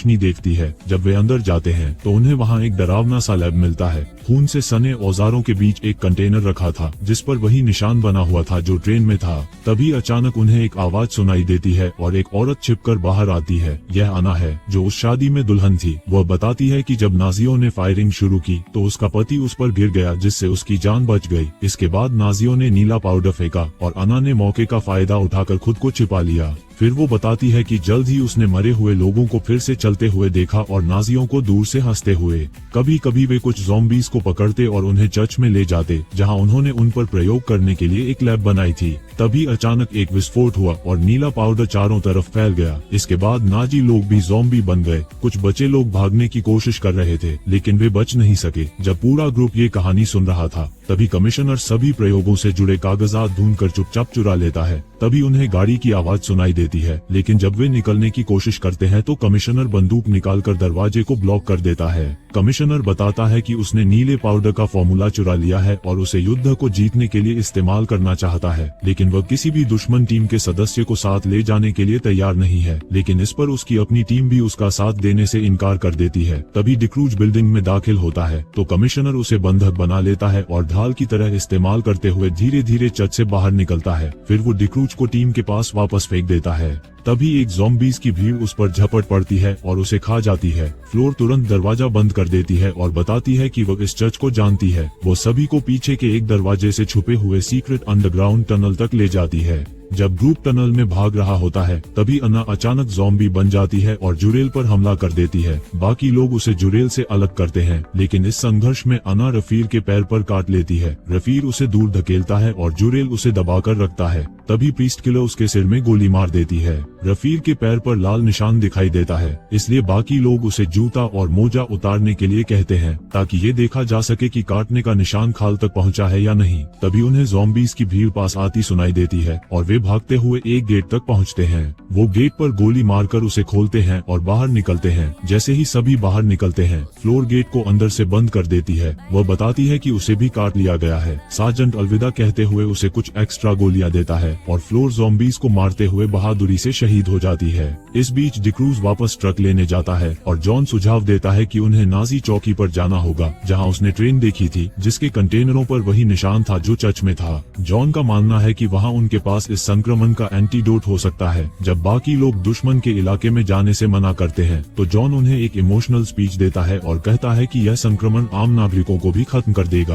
रोशनी देखती है। जब वे अंदर जाते हैं तो उन्हें वहाँ एक डरावना सा लैब मिलता है। खून से सने औजारों के बीच एक कंटेनर रखा था जिस पर वही निशान बना हुआ था जो ट्रेन में था। तभी अचानक उन्हें एक आवाज सुनाई देती है और एक औरत छिपकर बाहर आती है। यह अना है जो उस शादी में दुल्हन थी। वह बताती है कि जब नाजियों ने फायरिंग शुरू की तो उसका पति उस पर गिर गया जिससे उसकी जान बच गई। इसके बाद नाजियों ने नीला पाउडर फेंका और अना ने मौके का फायदा उठाकर खुद को छिपा लिया। फिर वो बताती है कि जल्द ही उसने मरे हुए लोगों को फिर से चलते हुए देखा और नाजियों को दूर से हंसते हुए। कभी कभी वे कुछ ज़ॉम्बीज़ को पकड़ते और उन्हें चर्च में ले जाते जहां उन्होंने उन पर प्रयोग करने के लिए एक लैब बनाई थी। तभी अचानक एक विस्फोट हुआ और नीला पाउडर चारों तरफ फैल गया। इसके बाद नाजी लोग भी ज़ॉम्बी बन गए। कुछ बचे लोग भागने की कोशिश कर रहे थे लेकिन वे बच नहीं सके। जब पूरा ग्रुप ये कहानी सुन रहा था तभी कमिश्नर सभी प्रयोगों से जुड़े कागजात ढूंढकर चुपचाप चुरा लेता है। तभी उन्हें गाड़ी की आवाज सुनाई देती है लेकिन जब वे निकलने की कोशिश करते हैं तो कमिश्नर बंदूक निकालकर दरवाजे को ब्लॉक कर देता है। कमिश्नर बताता है कि उसने नीले पाउडर का फॉर्मूला चुरा लिया है और उसे युद्ध को जीतने के लिए इस्तेमाल करना चाहता है, लेकिन वह किसी भी दुश्मन टीम के सदस्य को साथ ले जाने के लिए तैयार नहीं है। लेकिन इस पर उसकी अपनी टीम भी उसका साथ देने से इनकार कर देती है। तभी डिक्रूज बिल्डिंग में दाखिल होता है तो कमिश्नर उसे बंधक बना लेता है और ढाल की तरह इस्तेमाल करते हुए धीरे धीरे चर्च से बाहर निकलता है। फिर वो डिक्रूज को टीम के पास वापस फेंक देता है। तभी एक ज़ॉम्बीज़ की भीड़ उस पर झपट पड़ती है और उसे खा जाती है। फ्लोर तुरंत दरवाजा बंद कर देती है और बताती है कि वो इस चर्च को जानती है। वो सभी को पीछे के एक दरवाजे से छुपे हुए सीक्रेट अंडरग्राउंड टनल तक ले जाती है। जब ग्रुप टनल में भाग रहा होता है तभी अन्ना अचानक ज़ॉम्बी बन जाती है और जुरेल पर हमला कर देती है। बाकी लोग उसे जुरेल से अलग करते हैं लेकिन इस संघर्ष में अन्ना रफीर के पैर पर काट लेती है। रफीर उसे दूर धकेलता है और जुरेल उसे दबाकर रखता है। तभी प्रीस्ट किलर उसके सिर में गोली मार देती है। रफीर के पैर पर लाल निशान दिखाई देता है, इसलिए बाकी लोग उसे जूता और मोजा उतारने के लिए कहते हैं ताकि ये देखा जा सके कि काटने का निशान खाल तक पहुंचा है या नहीं। तभी उन्हें ज़ॉम्बीज़ की भीड़ पास आती सुनाई देती है और वे भागते हुए एक गेट तक पहुंचते हैं। वो गेट पर गोली मारकर उसे खोलते हैं और बाहर निकलते हैं। जैसे ही सभी बाहर निकलते हैं फ्लोर गेट को अंदर से बंद कर देती है। वह बताती है कि उसे भी काट लिया गया है। सार्जेंट अलविदा कहते हुए उसे कुछ एक्स्ट्रा गोलियां देता है और फ्लोर ज़ॉम्बीज़ को मारते हुए बहादुरी से शहीद हो जाती है। इस बीच डिक्रूज वापस ट्रक लेने जाता है और जॉन सुझाव देता है कि उन्हें नाजी चौकी पर जाना होगा जहां उसने ट्रेन देखी थी जिसके कंटेनरों पर वही निशान था जो चर्च में था। जॉन का मानना है कि वहां उनके पास इस संक्रमण का एंटीडोट हो सकता है। जब बाकी लोग दुश्मन के इलाके में जाने से मना करते हैं तो जॉन उन्हें एक इमोशनल स्पीच देता है और कहता है कि यह संक्रमण आम नागरिकों को भी खत्म कर देगा।